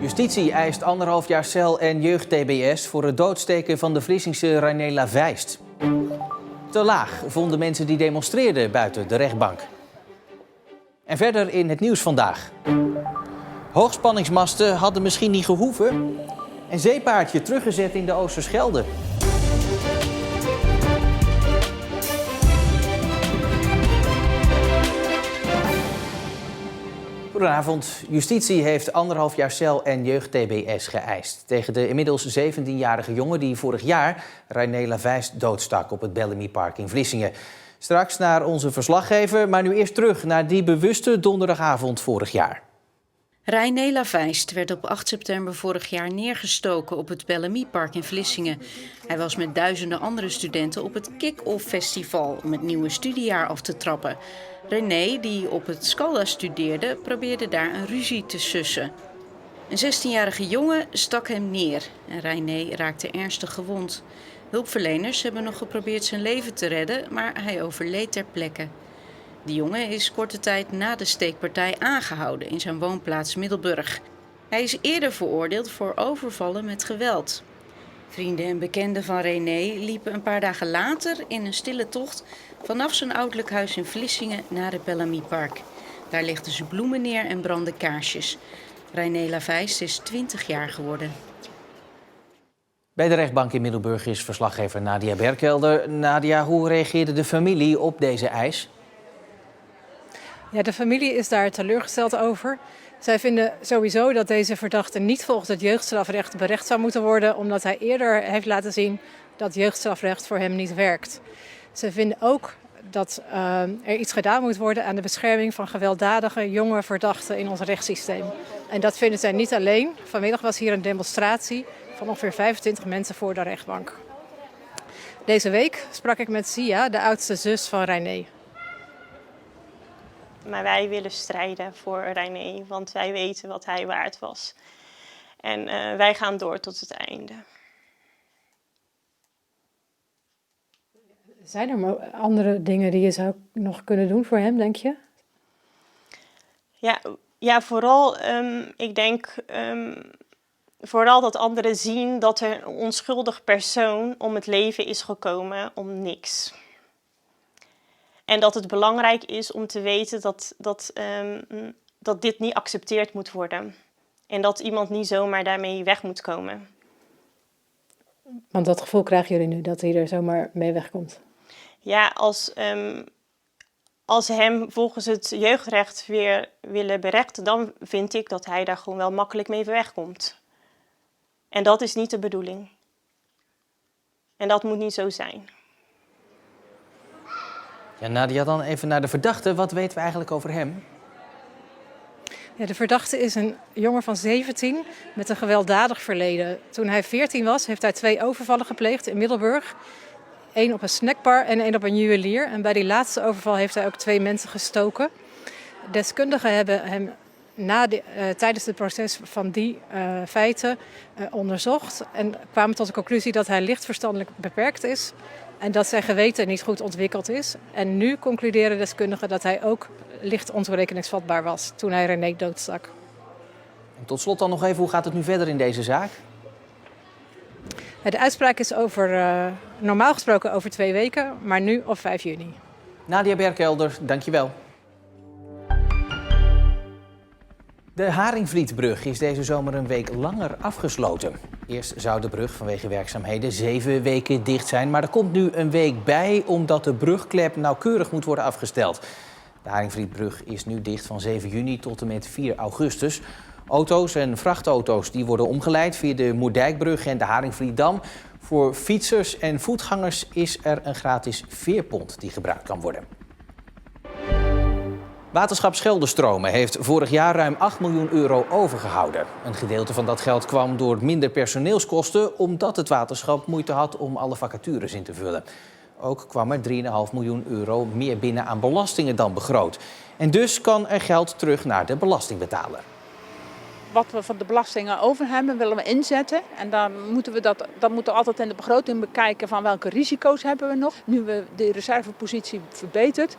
Justitie eist 1,5 jaar cel en jeugd-TBS voor het doodsteken van de Vlissingse Rainela Vijst. Te laag vonden mensen die demonstreerden buiten de rechtbank. En verder in het nieuws vandaag. Hoogspanningsmasten hadden misschien niet gehoeven. En zeepaardje teruggezet in de Oosterschelde. Goedenavond. Justitie heeft 1,5 jaar cel en jeugd-TBS geëist tegen de inmiddels 17-jarige jongen die vorig jaar Rainela Vijst doodstak op het Bellamy Park in Vlissingen. Straks naar onze verslaggever, maar nu eerst terug naar die bewuste donderdagavond vorig jaar. Rainela Vijst werd op 8 september vorig jaar neergestoken op het Bellamy Park in Vlissingen. Hij was met duizenden andere studenten op het Kick-Off Festival om het nieuwe studiejaar af te trappen. René, die op het Scalda studeerde, probeerde daar een ruzie te sussen. Een 16-jarige jongen stak hem neer en René raakte ernstig gewond. Hulpverleners hebben nog geprobeerd zijn leven te redden, maar hij overleed ter plekke. De jongen is korte tijd na de steekpartij aangehouden in zijn woonplaats Middelburg. Hij is eerder veroordeeld voor overvallen met geweld. Vrienden en bekenden van René liepen een paar dagen later in een stille tocht vanaf zijn ouderlijk huis in Vlissingen naar het Bellamy Park. Daar legden ze bloemen neer en brandden kaarsjes. Rainela Vijst is 20 jaar geworden. Bij de rechtbank in Middelburg is verslaggever Nadia Berkelder. Nadia, hoe reageerde de familie op deze eis? Ja, de familie is daar teleurgesteld over. Zij vinden sowieso dat deze verdachte niet volgens het jeugdstrafrecht berecht zou moeten worden, omdat hij eerder heeft laten zien dat jeugdstrafrecht voor hem niet werkt. Ze vinden ook dat er iets gedaan moet worden aan de bescherming van gewelddadige jonge verdachten in ons rechtssysteem. En dat vinden zij niet alleen. Vanmiddag was hier een demonstratie van ongeveer 25 mensen voor de rechtbank. Deze week sprak ik met Sia, de oudste zus van René. Maar wij willen strijden voor René, want wij weten wat hij waard was. En wij gaan door tot het einde. Zijn er andere dingen die je zou nog kunnen doen voor hem, denk je? Ja, vooral, ik denk vooral dat anderen zien dat er een onschuldig persoon om het leven is gekomen om niks. En dat het belangrijk is om te weten dat dit niet geaccepteerd moet worden. En dat iemand niet zomaar daarmee weg moet komen. Want dat gevoel krijgen jullie nu, dat hij er zomaar mee wegkomt? Ja, als hem volgens het jeugdrecht weer willen berechten, dan vind ik dat hij daar gewoon wel makkelijk mee wegkomt. En dat is niet de bedoeling. En dat moet niet zo zijn. Ja, Nadia, dan even naar de verdachte. Wat weten we eigenlijk over hem? Ja, de verdachte is een jongen van 17 met een gewelddadig verleden. Toen hij 14 was, heeft hij 2 overvallen gepleegd in Middelburg. 1 op een snackbar en 1 op een juwelier. En bij die laatste overval heeft hij ook 2 mensen gestoken. Deskundigen hebben hem tijdens het proces van die feiten onderzocht. En kwamen tot de conclusie dat hij licht verstandelijk beperkt is. En dat zijn geweten niet goed ontwikkeld is. En nu concluderen deskundigen dat hij ook licht ontoerekeningsvatbaar was toen hij René doodstak. En tot slot dan nog even, hoe gaat het nu verder in deze zaak? De uitspraak is normaal gesproken over 2 weken, maar nu op 5 juni. Nadia Berkelder, dankjewel. De Haringvlietbrug is deze zomer een week langer afgesloten. Eerst zou de brug vanwege werkzaamheden 7 weken dicht zijn, maar er komt nu een week bij omdat de brugklep nauwkeurig moet worden afgesteld. De Haringvlietbrug is nu dicht van 7 juni tot en met 4 augustus. Auto's en vrachtauto's die worden omgeleid via de Moerdijkbrug en de Haringvlietdam. Voor fietsers en voetgangers is er een gratis veerpont die gebruikt kan worden. Waterschap Scheldestromen heeft vorig jaar ruim 8 miljoen euro overgehouden. Een gedeelte van dat geld kwam door minder personeelskosten, omdat het waterschap moeite had om alle vacatures in te vullen. Ook kwam er 3,5 miljoen euro meer binnen aan belastingen dan begroot. En dus kan er geld terug naar de belastingbetaler. wat we van de belastingen over hebben, willen we inzetten. En dan moeten we dat moeten we altijd in de begroting bekijken van welke risico's hebben we nog. Nu we de reservepositie verbeterd,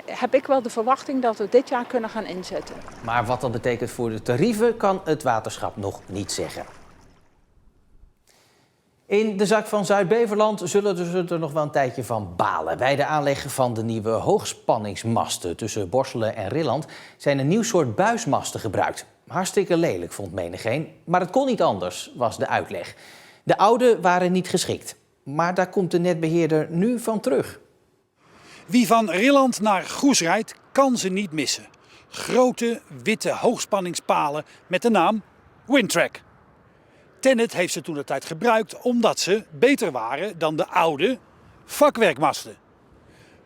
heb ik wel de verwachting dat we dit jaar kunnen gaan inzetten. Maar wat dat betekent voor de tarieven kan het waterschap nog niet zeggen. In de zak van Zuid-Beverland zullen ze er nog wel een tijdje van balen. Bij de aanleg van de nieuwe hoogspanningsmasten tussen Borselen en Rilland zijn een nieuw soort buismasten gebruikt. Hartstikke lelijk, vond menigeen, maar het kon niet anders, was de uitleg. De oude waren niet geschikt, maar daar komt de netbeheerder nu van terug. Wie van Rilland naar Goes rijdt, kan ze niet missen. Grote, witte hoogspanningspalen met de naam Windtrack. TenneT heeft ze toentertijd gebruikt omdat ze beter waren dan de oude vakwerkmasten.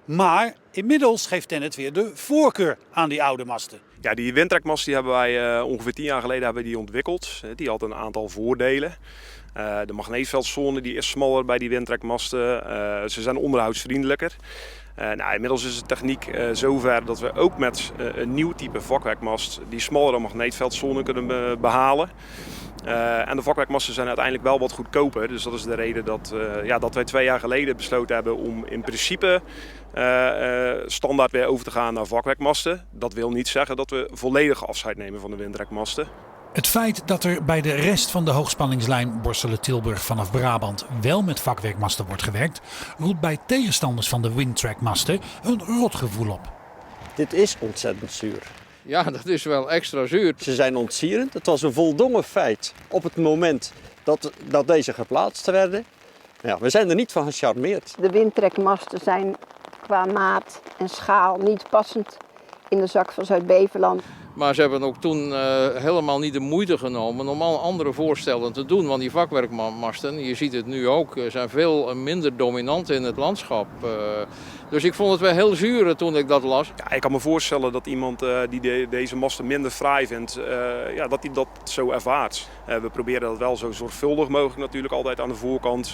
Maar inmiddels geeft TenneT weer de voorkeur aan die oude masten. Ja, die Windtrack-mast die hebben wij ongeveer 10 jaar geleden ontwikkeld. Die had een aantal voordelen. De magneetveldzone die is smaller bij die Windtrack-masten. Ze zijn onderhoudsvriendelijker. Inmiddels is de techniek zover dat we ook met een nieuw type vakwerkmast die smallere magneetveldzone kunnen behalen. En de vakwerkmasten zijn uiteindelijk wel wat goedkoper. Dus dat is de reden dat wij 2 jaar geleden besloten hebben om in principe standaard weer over te gaan naar vakwerkmasten. Dat wil niet zeggen dat we volledig afscheid nemen van de Windtrack-masten. Het feit dat er bij de rest van de hoogspanningslijn Borselen-Tilburg vanaf Brabant wel met vakwerkmasten wordt gewerkt, roept bij tegenstanders van de Windtrack-masten een rotgevoel op. Dit is ontzettend zuur. Ja, dat is wel extra zuur. Ze zijn ontzierend. Het was een voldongen feit op het moment dat deze geplaatst werden. Ja, we zijn er niet van gecharmeerd. De Windtrack-masten zijn qua maat en schaal niet passend in de zak van Zuid-Beverland. Maar ze hebben ook toen helemaal niet de moeite genomen om al andere voorstellen te doen. Want die vakwerkmasten, je ziet het nu ook, zijn veel minder dominant in het landschap. Dus ik vond het wel heel zuur toen ik dat las. Ja, ik kan me voorstellen dat iemand die deze masten minder fraai vindt, dat hij dat zo ervaart. We proberen dat wel zo zorgvuldig mogelijk natuurlijk altijd aan de voorkant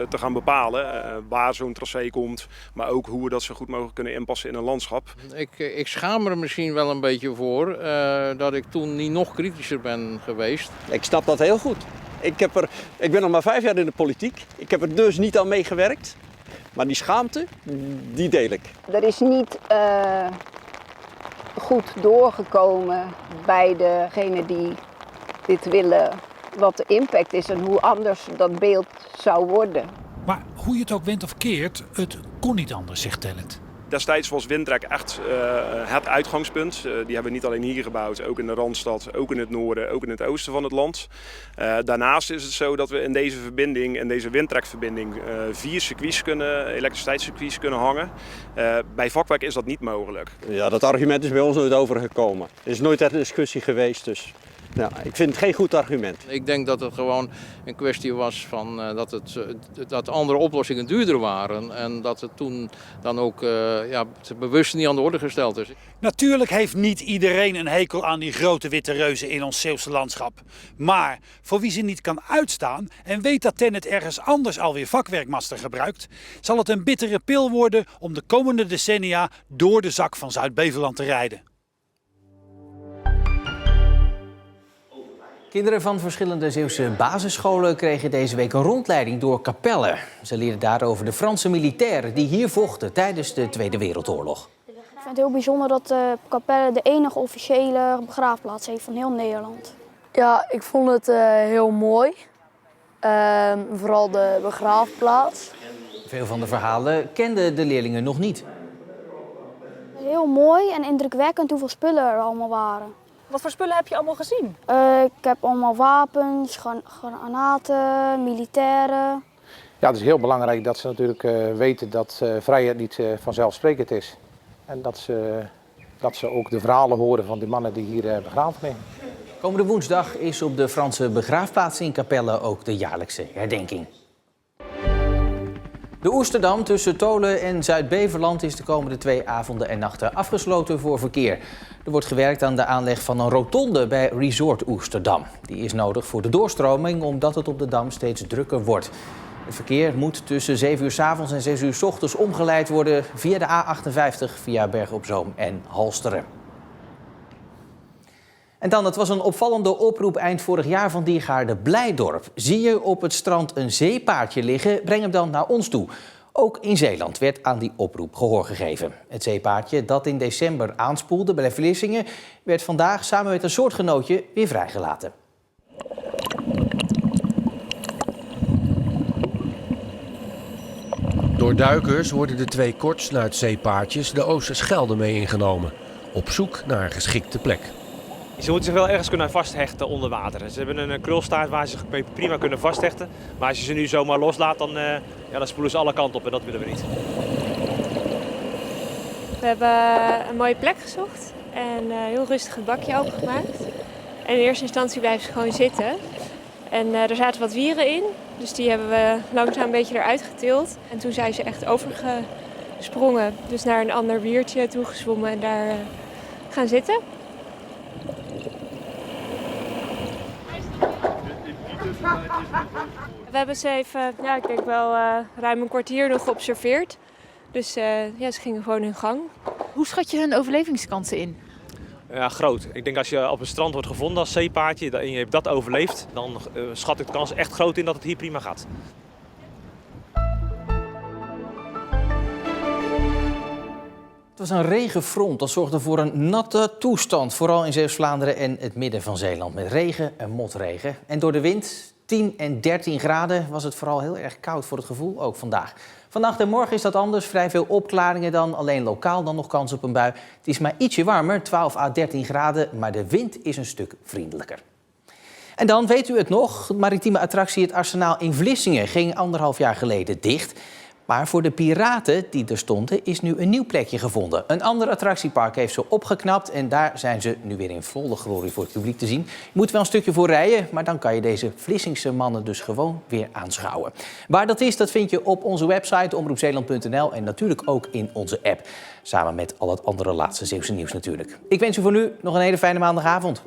te gaan bepalen. Waar zo'n tracé komt, maar ook hoe we dat zo goed mogelijk kunnen inpassen in een landschap. Ik schaam er misschien wel een beetje voor dat ik toen niet nog kritischer ben geweest. Ik snap dat heel goed. Ik ben nog maar 5 jaar in de politiek. Ik heb er dus niet aan meegewerkt. Maar die schaamte, die deel ik. Er is niet goed doorgekomen bij degenen die dit willen wat de impact is en hoe anders dat beeld zou worden. Maar hoe je het ook wendt of keert, het kon niet anders, zegt TenneT. Destijds was Windtrack echt het uitgangspunt. Die hebben we niet alleen hier gebouwd, ook in de Randstad, ook in het noorden, ook in het oosten van het land. Daarnaast is het zo dat we in deze verbinding, in deze Windtrack-verbinding, 4 circuits elektriciteitscircuits kunnen hangen. Bij vakwerk is dat niet mogelijk. Ja, dat argument is bij ons nooit overgekomen. Er is nooit ter discussie geweest, dus ja, ik vind het geen goed argument. Ik denk dat het gewoon een kwestie was van dat andere oplossingen duurder waren. En dat het toen dan ook bewust niet aan de orde gesteld is. Natuurlijk heeft niet iedereen een hekel aan die grote witte reuzen in ons Zeeuwse landschap. Maar voor wie ze niet kan uitstaan en weet dat TenneT ergens anders alweer vakwerkmasten gebruikt, zal het een bittere pil worden om de komende decennia door de zak van Zuid-Beverland te rijden. Kinderen van verschillende Zeeuwse basisscholen kregen deze week een rondleiding door Capelle. Ze leerden daar over de Franse militairen die hier vochten tijdens de Tweede Wereldoorlog. Ik vind het heel bijzonder dat Capelle de enige officiële begraafplaats heeft van heel Nederland. Ja, ik vond het heel mooi. Vooral de begraafplaats. Veel van de verhalen kenden de leerlingen nog niet. Heel mooi en indrukwekkend hoeveel spullen er allemaal waren. Wat voor spullen heb je allemaal gezien? Ik heb allemaal wapens, granaten, militairen. Ja, het is heel belangrijk dat ze natuurlijk weten dat vrijheid niet vanzelfsprekend is. En dat ze ook de verhalen horen van die mannen die hier begraven liggen. Komende woensdag is op de Franse begraafplaats in Capelle ook de jaarlijkse herdenking. De Oesterdam tussen Tholen en Zuid-Beverland is de komende 2 avonden en nachten afgesloten voor verkeer. Er wordt gewerkt aan de aanleg van een rotonde bij Resort Oesterdam. Die is nodig voor de doorstroming omdat het op de dam steeds drukker wordt. Het verkeer moet tussen 7 uur 's avonds en 6 uur 's ochtends omgeleid worden via de A58, via Bergen op Zoom en Halsteren. En dan, het was een opvallende oproep eind vorig jaar van diergaarde Blijdorp. Zie je op het strand een zeepaardje liggen, breng hem dan naar ons toe. Ook in Zeeland werd aan die oproep gehoor gegeven. Het zeepaardje dat in december aanspoelde bij Vlissingen werd vandaag samen met een soortgenootje weer vrijgelaten. Door duikers worden de 2 kortsnuitzeepaardjes de Oosterschelde mee ingenomen. Op zoek naar een geschikte plek. Ze moeten zich wel ergens kunnen vasthechten onder water. Ze hebben een krulstaart waar ze zich prima kunnen vasthechten. Maar als je ze nu zomaar loslaat, dan spoelen ze alle kanten op en dat willen we niet. We hebben een mooie plek gezocht en heel rustig het bakje opengemaakt. En in eerste instantie blijven ze gewoon zitten. En er zaten wat wieren in, dus die hebben we langzaam een beetje eruit getild. En toen zijn ze echt overgesprongen, dus naar een ander wiertje toegezwommen en daar gaan zitten. We hebben ze even, ik denk wel ruim een kwartier nog geobserveerd. Dus ze gingen gewoon hun gang. Hoe schat je hun overlevingskansen in? Ja, groot. Ik denk als je op een strand wordt gevonden als zeepaardje en je hebt dat overleefd, dan schat ik de kans echt groot in dat het hier prima gaat. Het was een regenfront dat zorgde voor een natte toestand, vooral in Zeeuws-Vlaanderen en het midden van Zeeland. Met regen en motregen. En door de wind, 10 en 13 graden, was het vooral heel erg koud voor het gevoel, ook vandaag. Vannacht en morgen is dat anders, vrij veel opklaringen dan, alleen lokaal dan nog kans op een bui. Het is maar ietsje warmer, 12 à 13 graden, maar de wind is een stuk vriendelijker. En dan, weet u het nog, de maritieme attractie Het Arsenaal in Vlissingen ging 1,5 jaar geleden dicht. Maar voor de piraten die er stonden is nu een nieuw plekje gevonden. Een ander attractiepark heeft ze opgeknapt en daar zijn ze nu weer in volle glorie voor het publiek te zien. Je moet wel een stukje voor rijden, maar dan kan je deze Vlissingse mannen dus gewoon weer aanschouwen. Waar dat is, dat vind je op onze website omroepzeeland.nl en natuurlijk ook in onze app. Samen met al het andere laatste Zeeuwse nieuws natuurlijk. Ik wens u voor nu nog een hele fijne maandagavond.